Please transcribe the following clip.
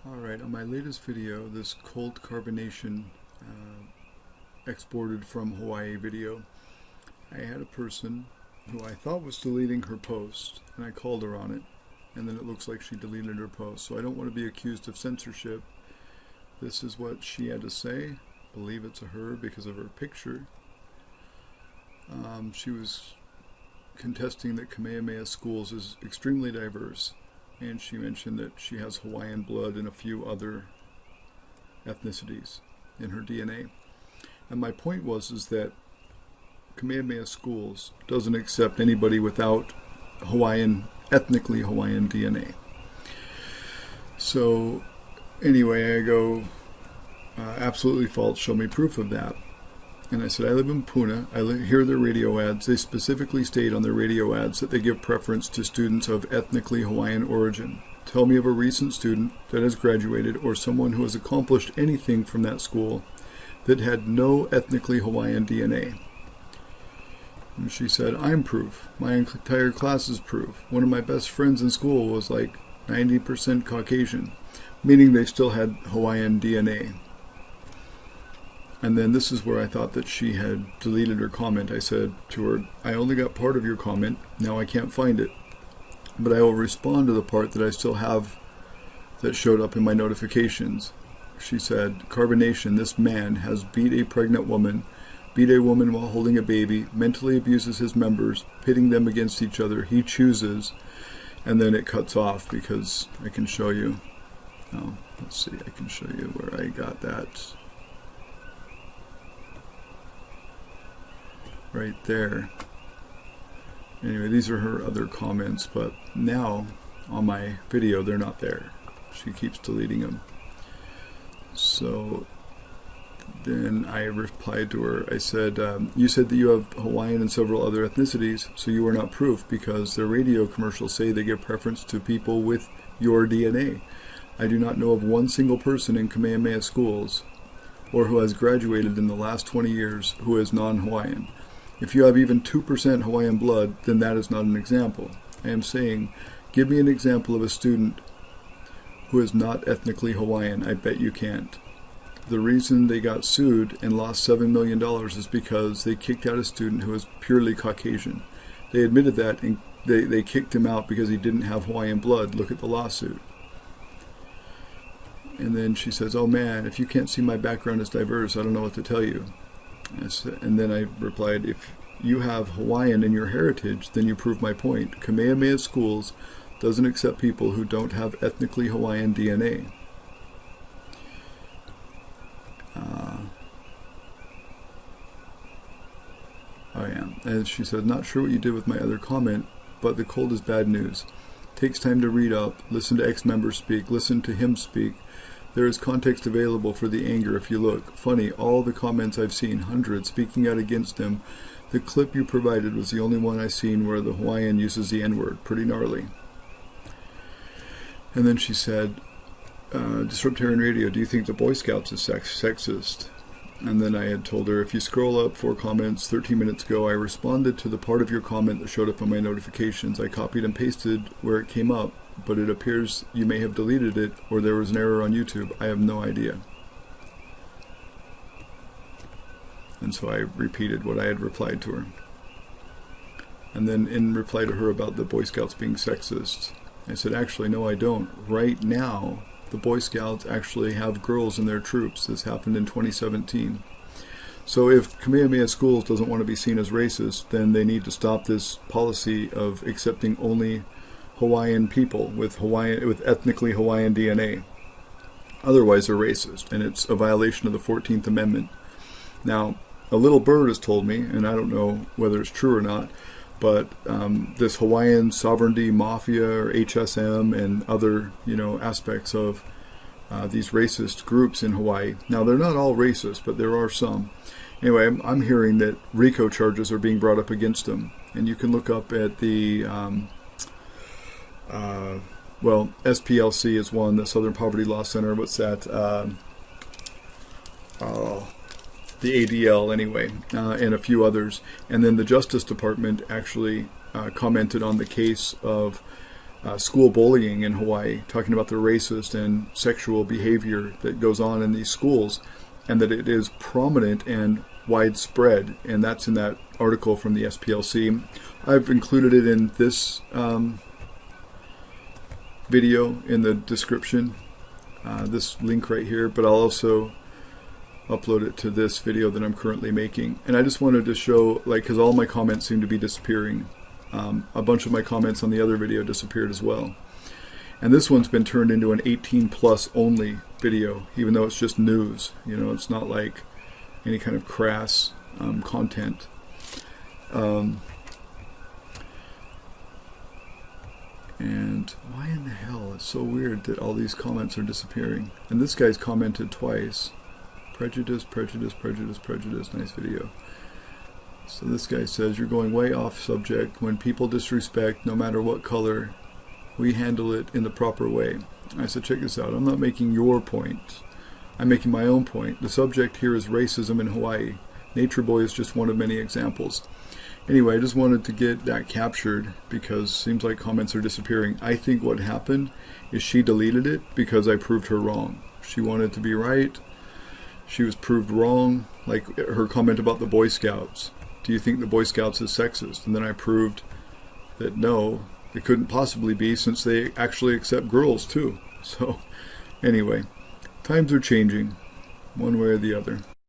Alright, on my latest video, this cold carbonation exported from Hawaii video, I had a person who I thought was deleting her post, and I called her on it, and then it looks like she deleted her post. So I don't want to be accused of censorship. This is what she had to say. I believe it's a her because of her picture. She was contesting that Kamehameha Schools is extremely diverse, and she mentioned that she has Hawaiian blood and a few other ethnicities in her DNA. And my point is that Kamehameha Schools doesn't accept anybody without ethnically Hawaiian DNA. So anyway, I go, absolutely false, show me proof of that. And I said, I live in Puna, hear their radio ads. They specifically state on their radio ads that they give preference to students of ethnically Hawaiian origin. Tell me of a recent student that has graduated or someone who has accomplished anything from that school that had no ethnically Hawaiian DNA. And she said, I'm proof. My entire class is proof. One of my best friends in school was like 90% Caucasian, meaning they still had Hawaiian DNA. And then this is where I thought that she had deleted her comment. I said to her, I only got part of your comment. Now I can't find it. But I will respond to the part that I still have that showed up in my notifications. She said, carbonation, this man has beat a pregnant woman, beat a woman while holding a baby, mentally abuses his members, pitting them against each other. He chooses. And then it cuts off because I can show you. Oh, let's see, I can show you where I got that. Right there. Anyway, these are her other comments, but now on my video they're not there. She keeps deleting them. So then I replied to her. I said, you said that you have Hawaiian and several other ethnicities, so you are not proof because their radio commercials say they give preference to people with your DNA. I do not know of one single person in Kamehameha Schools or who has graduated in the last 20 years who is non-Hawaiian. If you have even 2% Hawaiian blood, then that is not an example. I am saying, give me an example of a student who is not ethnically Hawaiian. I bet you can't. The reason they got sued and lost $7 million is because they kicked out a student who was purely Caucasian. They admitted that, and they kicked him out because he didn't have Hawaiian blood. Look at the lawsuit. And then she says, oh man, if you can't see my background is diverse, I don't know what to tell you. And then I replied, if you have Hawaiian in your heritage, then you prove my point. Kamehameha Schools doesn't accept people who don't have ethnically Hawaiian DNA. Oh yeah, and she said, not sure what you did with my other comment, but the cold is bad news. Takes time to read up, listen to ex-members speak, listen to him speak. There is context available for the anger if you look. Funny, all the comments I've seen, hundreds, speaking out against him. The clip you provided was the only one I've seen where the Hawaiian uses the N-word. Pretty gnarly. And then she said, Disruptarian Radio, do you think the Boy Scouts is sexist? And then I had told her, if you scroll up 4 comments 13 minutes ago, I responded to the part of your comment that showed up on my notifications. I copied and pasted where it came up, but it appears you may have deleted it or there was an error on YouTube. I have no idea. And so I repeated what I had replied to her. And then in reply to her about the Boy Scouts being sexist, I said, actually, no, I don't. Right now, the Boy Scouts actually have girls in their troops. This happened in 2017. So if Kamehameha Schools doesn't want to be seen as racist, then they need to stop this policy of accepting only Hawaiian people with ethnically Hawaiian DNA. Otherwise, they're racist, and it's a violation of the 14th Amendment. Now, a little bird has told me, and I don't know whether it's true or not, but this Hawaiian sovereignty mafia or HSM and other, aspects of these racist groups in Hawaii. Now, they're not all racist, but there are some. Anyway, I'm hearing that RICO charges are being brought up against them, and you can look up at the SPLC is one, the Southern Poverty Law Center. What's that? The ADL anyway, and a few others. And then the Justice Department actually commented on the case of school bullying in Hawaii, talking about the racist and sexual behavior that goes on in these schools, and that it is prominent and widespread, and that's in that article from the SPLC. I've included it in this video in the description, this link right here, but I'll also upload it to this video that I'm currently making. And I just wanted to show, like, because all my comments seem to be disappearing. A bunch of my comments on the other video disappeared as well. And this one's been turned into an 18 plus only video, even though it's just news. You know, it's not like any kind of crass content. And why in the hell? It's so weird that all these comments are disappearing. And this guy's commented twice. Prejudice, prejudice, prejudice, prejudice. Nice video. So this guy says, you're going way off subject. When people disrespect, no matter what color, we handle it in the proper way. I said, check this out. I'm not making your point. I'm making my own point. The subject here is racism in Hawaii. Nature Boy is just one of many examples. Anyway, I just wanted to get that captured because it seems like comments are disappearing. I think what happened is she deleted it because I proved her wrong. She wanted to be right. She was proved wrong. Like her comment about the Boy Scouts. Do you think the Boy Scouts is sexist? And then I proved that no, it couldn't possibly be, since they actually accept girls too. So anyway, times are changing one way or the other.